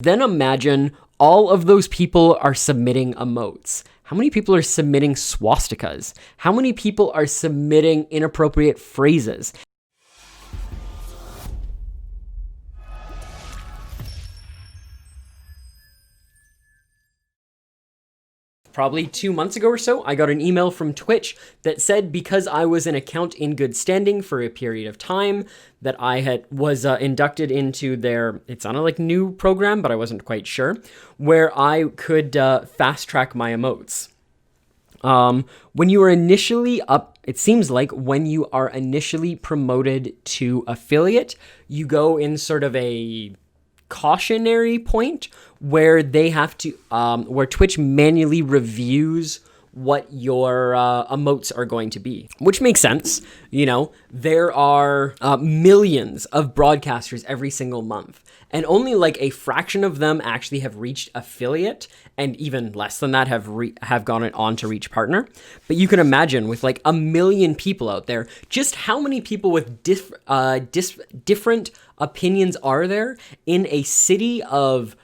Then imagine all of those people are submitting emotes. How many people are submitting swastikas? How many people are submitting inappropriate phrases? Probably 2 months ago or so, I got an email from Twitch that said because I was an account in good standing for a period of time, that I was inducted into their, it sounded like new program, but I wasn't quite sure, where I could fast track my emotes. When you are initially up, it seems like when you are initially promoted to affiliate, you go in sort of a cautionary point where they have to, where Twitch manually reviews what your emotes are going to be, which makes sense. You know, there are millions of broadcasters every single month, and only like a fraction of them actually have reached affiliate, and even less than that have gone on to reach partner. But you can imagine with like a million people out there, just how many people with different opinions are there in a city of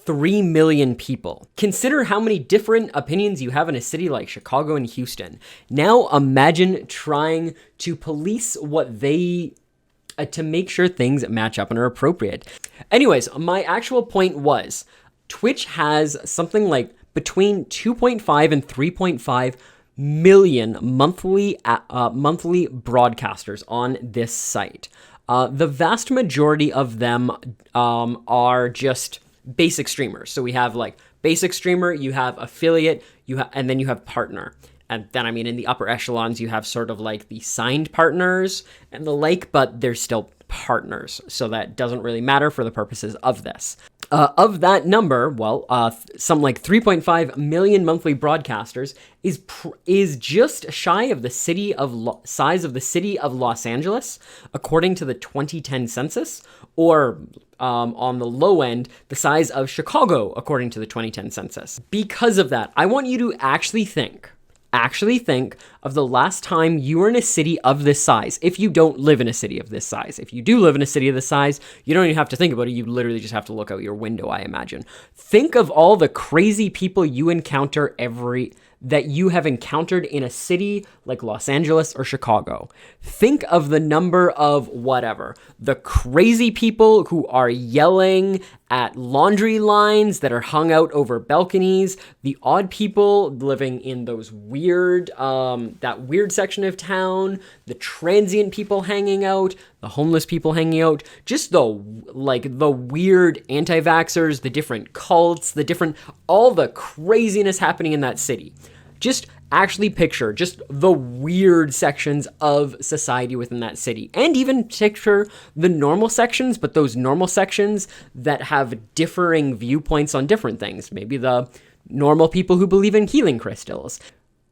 3 million people. Consider how many different opinions you have in a city like Chicago and Houston. Now imagine trying to police what they, to make sure things match up and are appropriate. Anyways, my actual point was, Twitch has something like between 2.5 and 3.5 million monthly broadcasters on this site. The vast majority of them are just basic streamers. So we have like basic streamer, you have affiliate, and then you have partner. And then, I mean, in the upper echelons, you have sort of like the signed partners and the like, but they're still partners. So that doesn't really matter for the purposes of this. Of that number, well, some like 3.5 million monthly broadcasters is just shy of the size of the city of Los Angeles, according to the 2010 census, or on the low end, the size of Chicago, according to the 2010 census. Because of that, I want you to actually think of the last time you were in a city of this size. If you don't live in a city of this size, if you do live in a city of this size, you don't even have to think about it. You literally just have to look out your window, I imagine. Think of all the crazy people you encounter that you have encountered in a city like Los Angeles or Chicago. Think of the number of the crazy people who are yelling at laundry lines that are hung out over balconies, the odd people living in those that weird section of town, the transient people hanging out, the homeless people hanging out, just the weird anti-vaxxers, the different cults, all the craziness happening in that city. Just actually picture just the weird sections of society within that city, and even picture the normal sections, but those normal sections that have differing viewpoints on different things. Maybe the normal people who believe in healing crystals.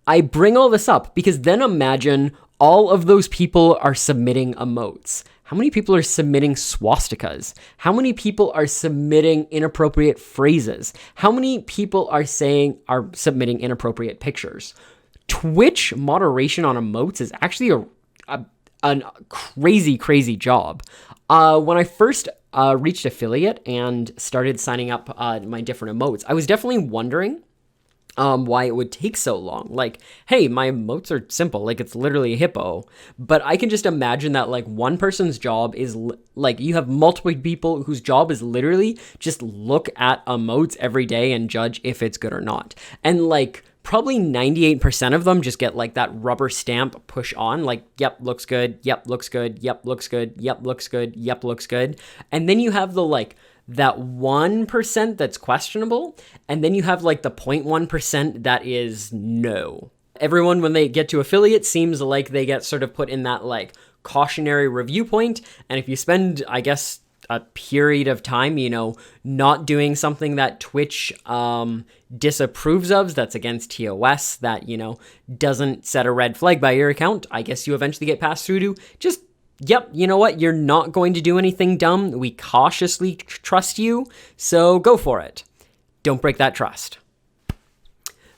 I bring all this up because then imagine all of those people are submitting emotes. How many people are submitting swastikas? How many people are submitting inappropriate phrases? How many people are submitting inappropriate pictures? Twitch moderation on emotes is actually a crazy, crazy job. When I first reached affiliate and started signing up my different emotes, I was definitely wondering why it would take so long. Like, hey, my emotes are simple. Like, it's literally a hippo. But I can just imagine that, like, one person's job is, like, you have multiple people whose job is literally just look at emotes every day and judge if it's good or not. And, like, probably 98% of them just get, like, that rubber stamp push on. Like, yep, looks good. Yep, looks good. Yep, looks good. Yep, looks good. Yep, looks good. And then you have the, like, that 1% that's questionable, and then you have like the 0.1% that is no. Everyone, when they get to affiliate, seems like they get sort of put in that like cautionary review point, and if you spend, I guess, a period of time, not doing something that Twitch disapproves of, that's against TOS, that, doesn't set a red flag by your account, I guess you eventually get passed through to just, yep, you know what? You're not going to do anything dumb. We cautiously trust you, so go for it. Don't break that trust.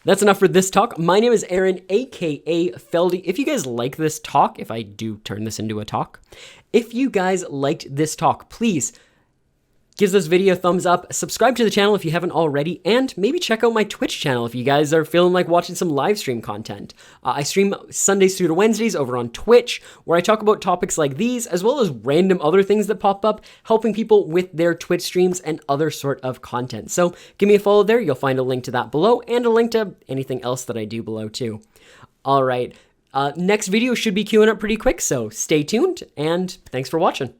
That's enough for this talk. My name is Aaron, aka Feldy. If you guys like this talk, if I do turn this into a talk, if you guys liked this talk, please gives this video a thumbs up, subscribe to the channel if you haven't already, and maybe check out my Twitch channel if you guys are feeling like watching some live stream content. I stream Sundays through to Wednesdays over on Twitch, where I talk about topics like these, as well as random other things that pop up, helping people with their Twitch streams and other sort of content. So give me a follow there, you'll find a link to that below, and a link to anything else that I do below too. All right, next video should be queuing up pretty quick, so stay tuned, and thanks for watching.